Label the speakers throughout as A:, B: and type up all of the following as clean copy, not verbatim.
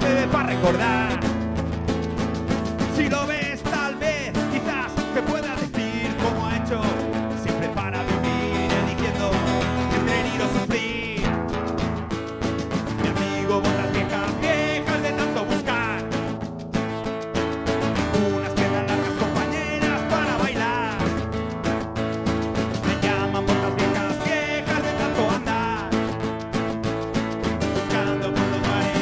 A: bebe para recordar. Si lo ves, tal vez, quizás te pueda decir cómo ha hecho. Siempre para vivir, eligiendo entre ir o sufrir. Mi amigo, botas viejas, viejas de tanto buscar. Unas piernas largas, compañeras para bailar. Me llaman botas viejas, viejas de tanto andar. Buscando por los mares.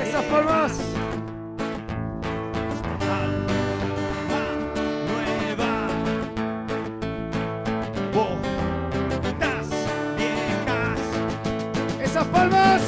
B: Esas palmas.
A: Alma nueva, botas viejas.
B: Esas palmas.